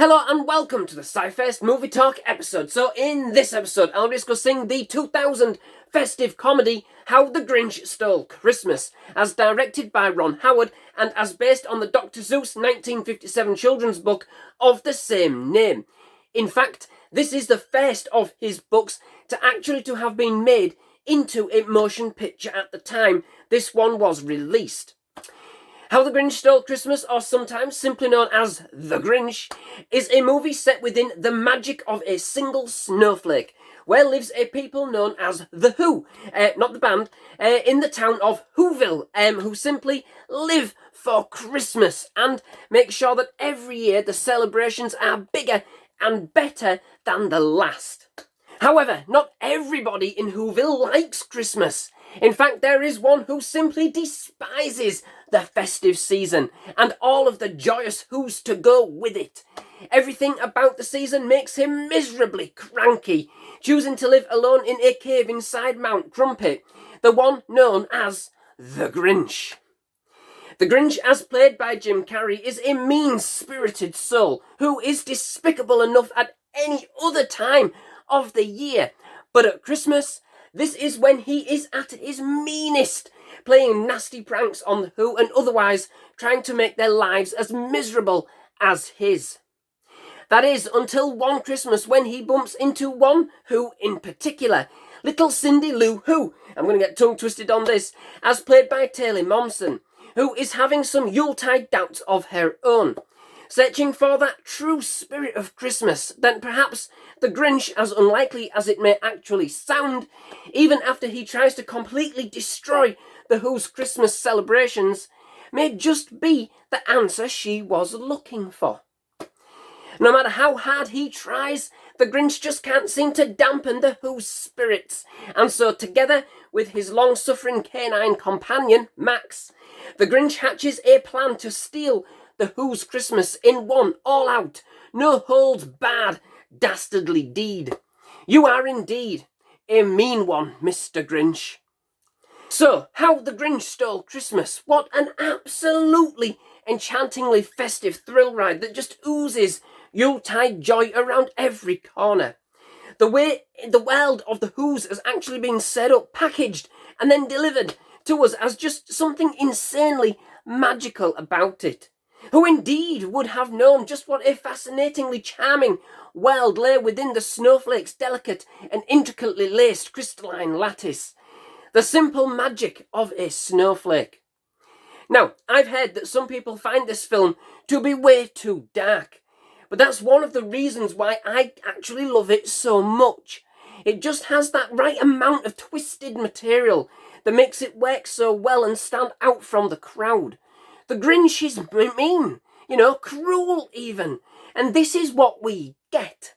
Hello and welcome to the SciFirst MovieTalk episode. So in this episode, I'll be discussing the 2000 festive comedy How the Grinch Stole Christmas, as directed by Ron Howard and as based on the Dr. Seuss 1957 children's book of the same name. In fact, this is the first of his books to actually have been made into a motion picture at the time this one was released. How the Grinch Stole Christmas, or sometimes simply known as The Grinch, is a movie set within the magic of a single snowflake, where lives a people known as The Who, not the band, in the town of Whoville, who simply live for Christmas and make sure that every year the celebrations are bigger and better than the last. However, not everybody in Whoville likes Christmas. In fact, there is one who simply despises the festive season and all of the joyous who's to go with it. Everything about the season makes him miserably cranky, choosing to live alone in a cave inside Mount Crumpet, the one known as the Grinch. The Grinch, as played by Jim Carrey, is a mean-spirited soul who is despicable enough at any other time of the year, but at Christmas, this is when he is at his meanest, playing nasty pranks on the Who and otherwise trying to make their lives as miserable as his. That is, until one Christmas when he bumps into one Who in particular, little Cindy Lou Who, I'm going to get tongue twisted on this, as played by Taylor Momsen, who is having some Yuletide doubts of her own. Searching for that true spirit of Christmas, then perhaps the Grinch, as unlikely as it may actually sound, even after he tries to completely destroy the Who's Christmas celebrations, may just be the answer she was looking for. No matter how hard he tries, the Grinch just can't seem to dampen the Who's spirits, and so together with his long-suffering canine companion, Max, the Grinch hatches a plan to steal the Who's Christmas in one all-out, no-holds-barred, dastardly deed. You are indeed a mean one, Mr. Grinch. So, How the Grinch Stole Christmas. What an absolutely enchantingly festive thrill ride that just oozes Yuletide joy around every corner. The way the world of the Who's has actually been set up, packaged, and then delivered to us as just something insanely magical about it. Who indeed would have known just what a fascinatingly charming world lay within the snowflake's delicate and intricately laced crystalline lattice. The simple magic of a snowflake. Now, I've heard that some people find this film to be way too dark, but that's one of the reasons why I actually love it so much. It just has that right amount of twisted material that makes it work so well and stand out from the crowd. The Grinch is mean, cruel even, and this is what we get.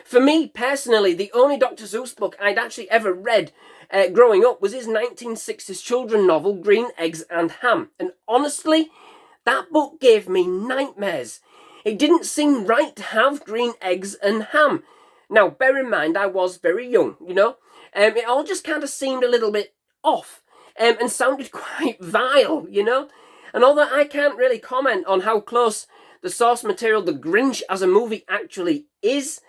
For me, personally, the only Dr. Seuss book I'd actually ever read growing up was his 1960s children's novel, Green Eggs and Ham, and honestly, that book gave me nightmares. It didn't seem right to have green eggs and ham. Now, bear in mind, I was very young, it all just kind of seemed a little bit off, and sounded quite vile, And although I can't really comment on how close the source material The Grinch as a movie actually is,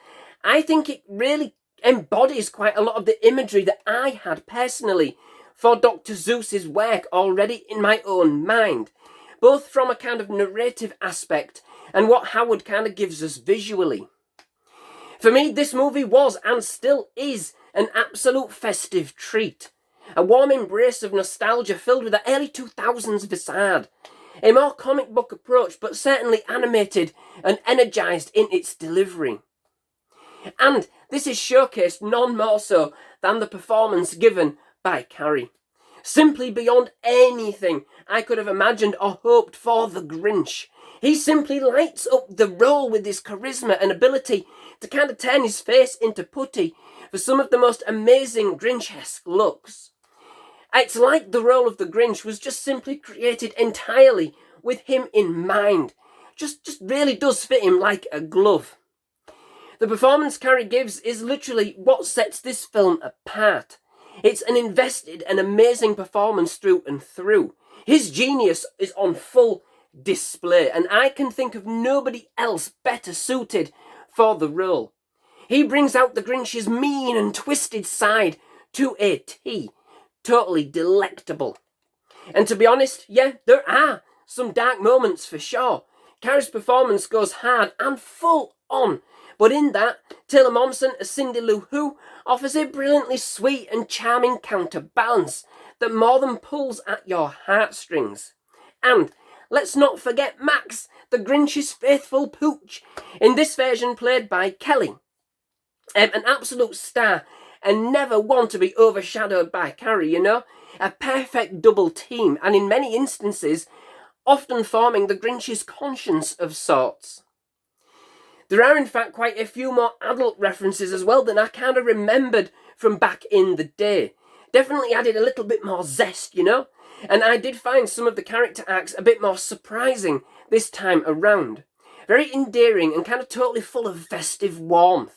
I think it really embodies quite a lot of the imagery that I had personally for Dr. Seuss's work already in my own mind, both from a kind of narrative aspect and what Howard kind of gives us visually. For me, this movie was and still is an absolute festive treat. A warm embrace of nostalgia filled with the early 2000s facade. A more comic book approach, but certainly animated and energised in its delivery. And this is showcased none more so than the performance given by Carrey. Simply beyond anything I could have imagined or hoped for the Grinch. He simply lights up the role with his charisma and ability to kind of turn his face into putty for some of the most amazing Grinch-esque looks. It's like the role of the Grinch was just simply created entirely with him in mind. Just really does fit him like a glove. The performance Carrey gives is literally what sets this film apart. It's an invested and amazing performance through and through. His genius is on full display, and I can think of nobody else better suited for the role. He brings out the Grinch's mean and twisted side to a T. Totally delectable. And to be honest, yeah, there are some dark moments for sure. Carrey's performance goes hard and full on, but in that, Taylor Momsen as Cindy Lou Who offers a brilliantly sweet and charming counterbalance that more than pulls at your heartstrings. And let's not forget Max, the Grinch's faithful pooch, in this version played by Kelly. An absolute star and never one to be overshadowed by Carrey, you know? A perfect double team, and in many instances, often forming the Grinch's conscience of sorts. There are in fact quite a few more adult references as well than I kind of remembered from back in the day. Definitely added a little bit more zest, you know? And I did find some of the character arcs a bit more surprising this time around. Very endearing and kind of totally full of festive warmth.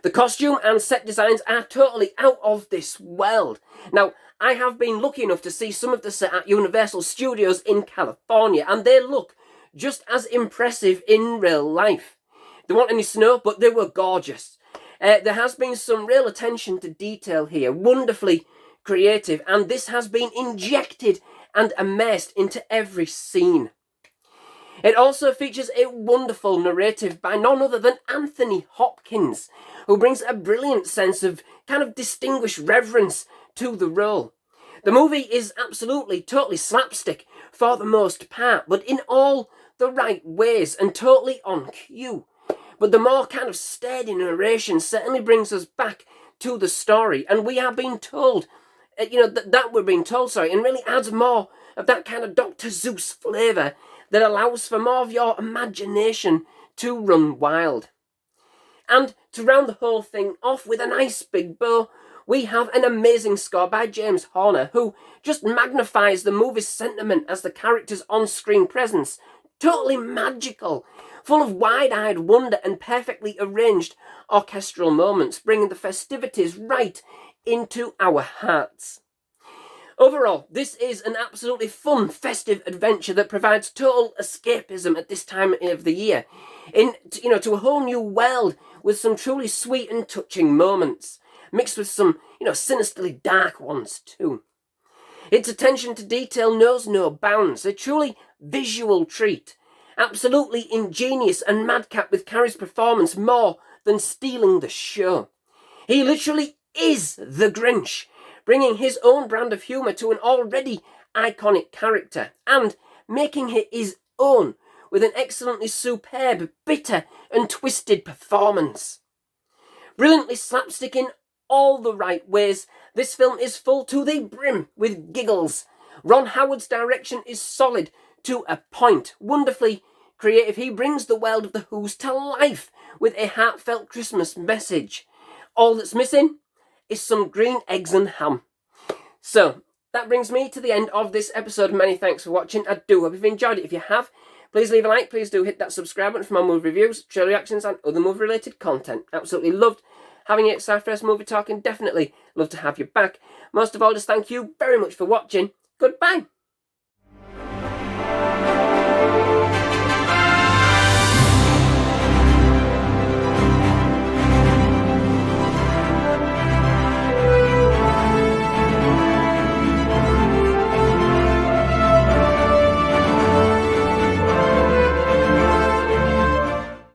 The costume and set designs are totally out of this world. Now, I have been lucky enough to see some of the set at Universal Studios in California, and they look just as impressive in real life. There weren't any snow, but they were gorgeous. There has been some real attention to detail here, wonderfully creative, and this has been injected and immersed into every scene. It also features a wonderful narrative by none other than Anthony Hopkins, who brings a brilliant sense of kind of distinguished reverence to the role. The movie is absolutely, totally slapstick for the most part, but in all the right ways and totally on cue. But the more kind of steady narration certainly brings us back to the story, and we are being told, that we're being told, and really adds more of that kind of Dr. Seuss flavour that allows for more of your imagination to run wild. And to round the whole thing off with a nice big bow, we have an amazing score by James Horner, who just magnifies the movie's sentiment as the character's on-screen presence. Totally magical, full of wide-eyed wonder and perfectly arranged orchestral moments, bringing the festivities right into our hearts. Overall, this is an absolutely fun, festive adventure that provides total escapism at this time of the year, to a whole new world with some truly sweet and touching moments, mixed with some, sinisterly dark ones too. Its attention to detail knows no bounds, a truly visual treat. Absolutely ingenious and madcap with Carrey's performance more than stealing the show. He literally is the Grinch, bringing his own brand of humour to an already iconic character and making it his own with an excellently superb, bitter and twisted performance. Brilliantly slapstick in all the right ways, this film is full to the brim with giggles. Ron Howard's direction is solid to a point, wonderfully creative. He brings the world of the Who's to life with a heartfelt Christmas message. All that's missing is some green eggs and ham. So, that brings me to the end of this episode. Many thanks for watching. I do hope you've enjoyed it. If you have, please leave a like. Please do hit that subscribe button for more movie reviews, trailer reactions and other movie related content. Absolutely loved having you at SciFirst MovieTalk and definitely love to have you back. Most of all, just thank you very much for watching. Goodbye.